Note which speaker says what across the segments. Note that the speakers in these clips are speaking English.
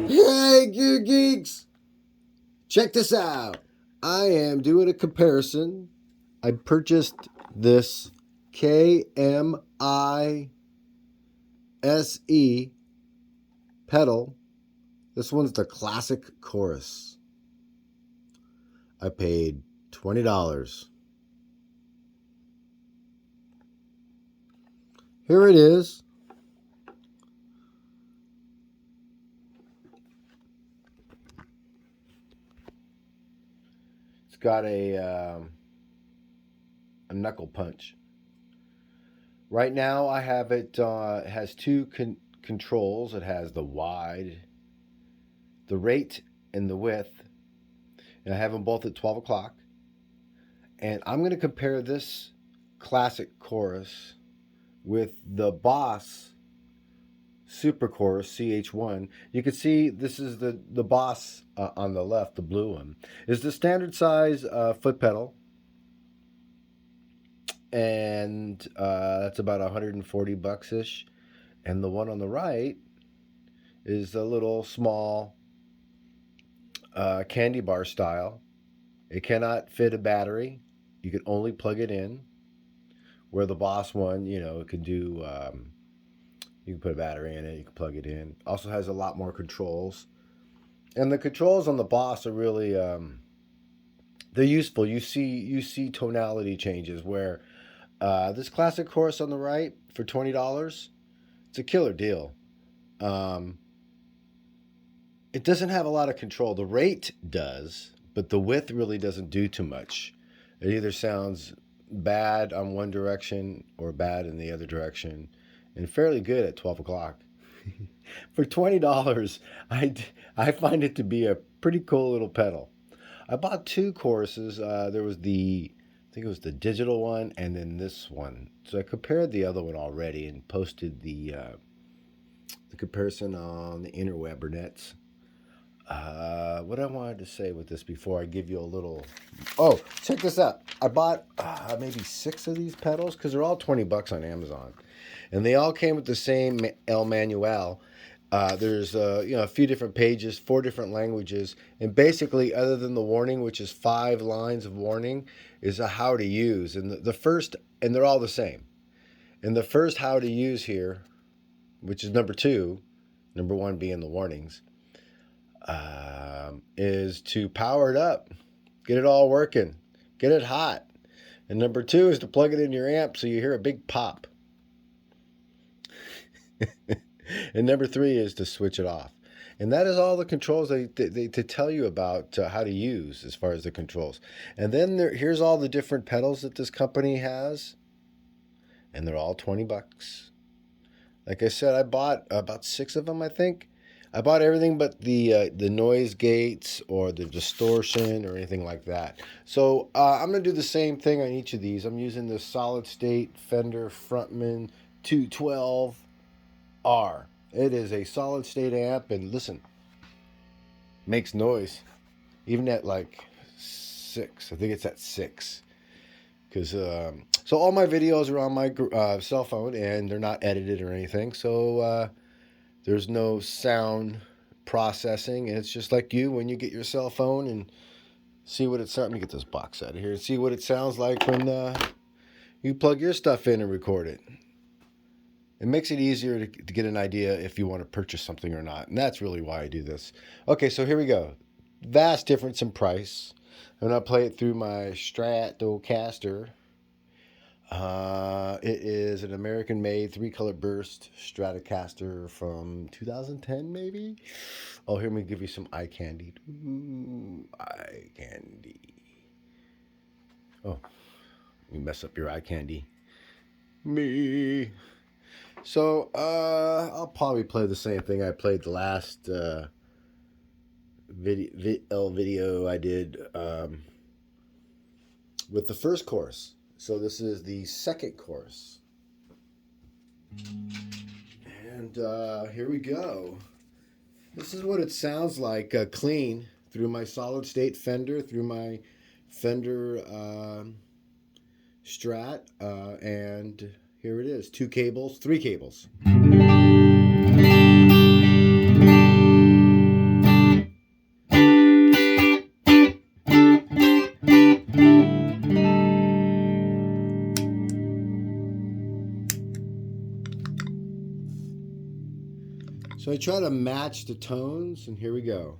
Speaker 1: Hey, Gear Geeks! Check this out. I am doing a comparison. I purchased this KMISE pedal. This one's the classic Chorus. I paid $20. Here it is. It's got a knuckle punch. Right now I have it, it has two controls. It has the wide, the rate, and the width. And I have them both at 12 o'clock. And I'm going to compare this classic Chorus with the Boss Super Chorus CH1. You can see this is the Boss on the left, the blue one, is the standard size foot pedal. And that's about $140-ish. And the one on the right is a little small candy bar style. It cannot fit a battery. You can only plug it in. Where the Boss one, you know, it can do, you can put a battery in it, you can plug it in. Also has a lot more controls. And the controls on the Boss are really, they're useful. You see tonality changes where this classic Chorus on the right for $20, it's a killer deal. It doesn't have a lot of control. The rate does, but the width really doesn't do too much. It either sounds bad on one direction or bad in the other direction, and fairly good at 12 o'clock. For $20, I find it to be a pretty cool little pedal. I bought two Choruses. There was I think it was the digital one, and then this one. So I compared the other one already and posted the comparison on the interwebernets. What I wanted to say with this before I give you a little... Oh, check this out. I bought maybe 6 of these pedals because they're all $20 on Amazon. And they all came with the same El Manual. There's a few different pages, 4 different languages. And basically, other than the warning, which is 5 lines of warning, is a how to use. And the first, and they're all the same. And the first how to use here, which is number 2, number 1 being the warnings, is to power it up, get it all working, get it hot. And number 2 is to plug it in your amp so you hear a big pop. And number 3 is to switch it off. And that is all the controls they tell you about how to use as far as the controls. And then here's all the different pedals that this company has. And they're all $20. Like I said, I bought about 6 of them, I think. I bought everything but the noise gates or the distortion or anything like that. So I'm going to do the same thing on each of these. I'm using the solid state Fender Frontman 212R. It is a solid state amp, and listen, makes noise. Even at like 6. I think it's at 6. Because so all my videos are on my cell phone, and they're not edited or anything. So there's no sound processing. It's just like you when you get your cell phone and see what it's... Let me get this box out of here and see what it sounds like when you plug your stuff in and record it. It makes it easier to get an idea if you want to purchase something or not. And that's really why I do this. Okay, so here we go. Vast difference in price. I'm going to play it through my Stratocaster. It is an American-made 3-color burst Stratocaster from 2010, maybe? Oh, here, let me give you some eye candy. Ooh, eye candy. Oh, you mess up your eye candy. Me. So, I'll probably play the same thing I played the last video I did with the first chorus. So this is the second chorus. And here we go. This is what it sounds like clean through my solid state Fender, through my Fender Strat, and here it is. 2 cables, 3 cables. So I try to match the tones, and here we go.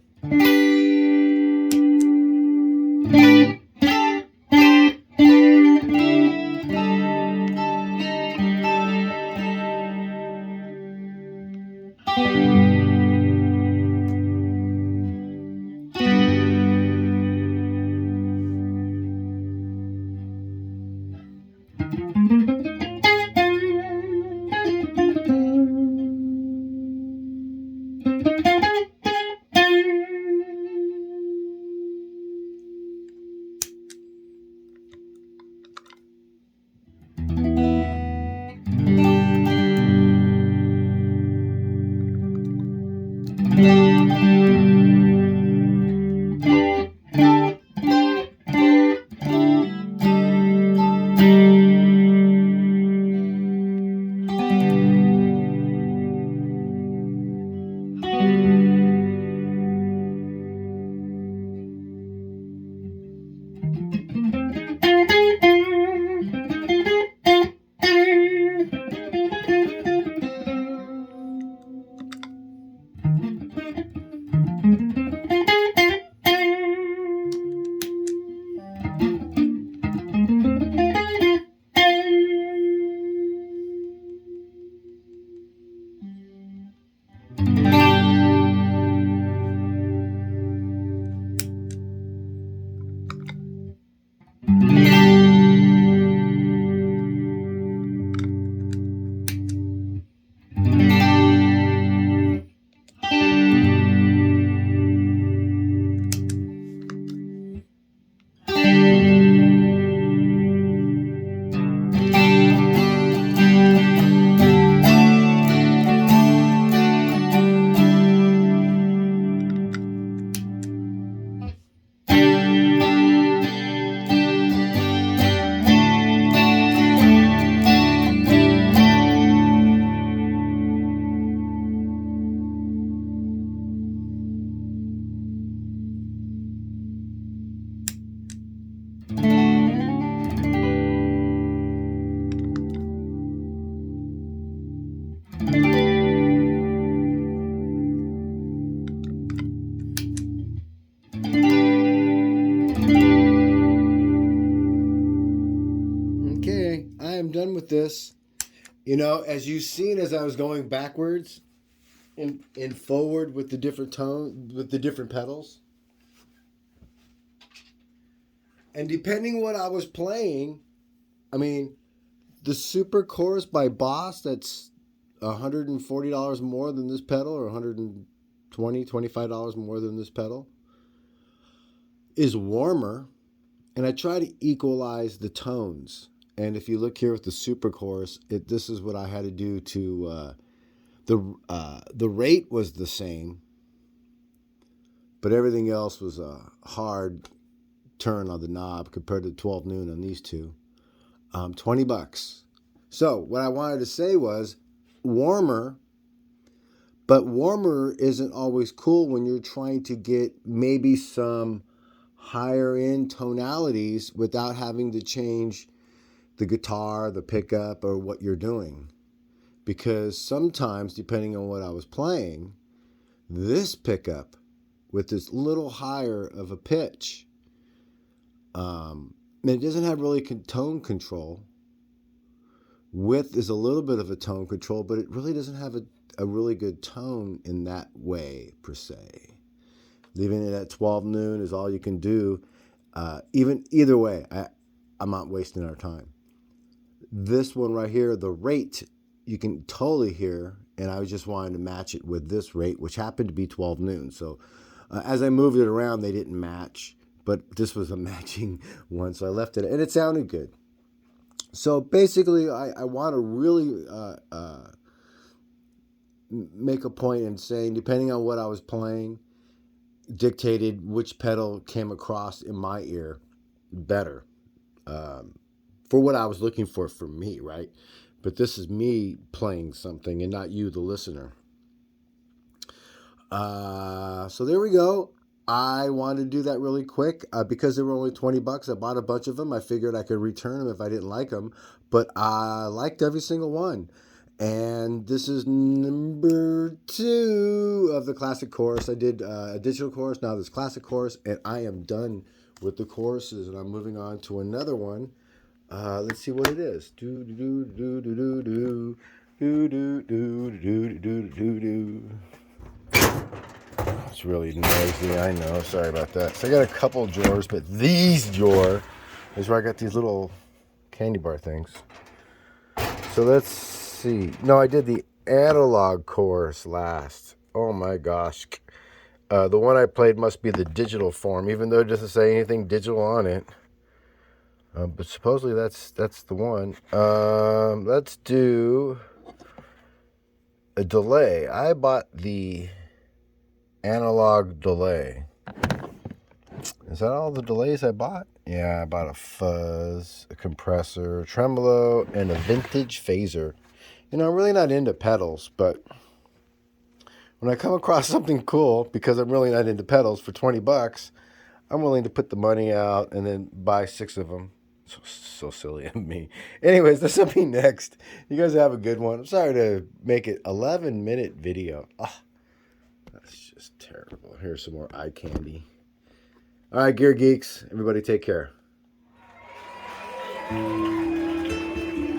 Speaker 1: Okay, I am done with this. You know, as you've seen, as I was going backwards and forward with the different tone, with the different pedals, and depending what I was playing, I mean, the Super Chorus by Boss, that's $140 more than this pedal, or $125 more than this pedal, is warmer, and I try to equalize the tones. And if you look here with the Super Chorus, this is what I had to do to the rate was the same, but everything else was a hard turn on the knob compared to 12 noon on these two. $20. So what I wanted to say was warmer, but warmer isn't always cool when you're trying to get maybe some higher end tonalities without having to change the guitar, the pickup, or what you're doing. Because sometimes, depending on what I was playing, this pickup with this little higher of a pitch, it doesn't have really tone control. Width is a little bit of a tone control, but it really doesn't have a really good tone in that way, per se. Leaving it at 12 noon is all you can do. Either way, I'm not wasting our time. This one right here, the rate, you can totally hear, and I was just wanting to match it with this rate, which happened to be 12 noon. So as I moved it around, they didn't match, but this was a matching one, so I left it, and it sounded good. So basically, I want to really make a point in saying, depending on what I was playing, dictated which pedal came across in my ear better. For what I was looking for me, right? But this is me playing something and not you, the listener. So there we go. I wanted to do that really quick because they were only $20. I bought a bunch of them. I figured I could return them if I didn't like them, but I liked every single one. And this is number 2 of the classic chorus. I did a digital chorus, now this classic chorus, and I am done with the choruses, and I'm moving on to another one. Let's see what it is. Do do do do do do do do do do do do do. It's really noisy, I know. Sorry about that. So I got a couple drawers, but these drawer is where I got these little candy bar things. So let's see. No, I did the analog chorus last. Oh my gosh. The one I played must be the digital form, even though it doesn't say anything digital on it. But supposedly that's the one. Let's do a delay. I bought the analog delay. Is that all the delays I bought? Yeah, I bought a fuzz, a compressor, a tremolo, and a vintage phaser. You know, I'm really not into pedals, but when I come across something cool, because I'm really not into pedals, for 20 bucks, I'm willing to put the money out and then buy 6 of them. So silly of me. Anyways, this will be next. You guys have a good one. I'm sorry to make it 11-minute video. Oh, that's just terrible. Here's some more eye candy. All right, Gear Geeks, everybody take care.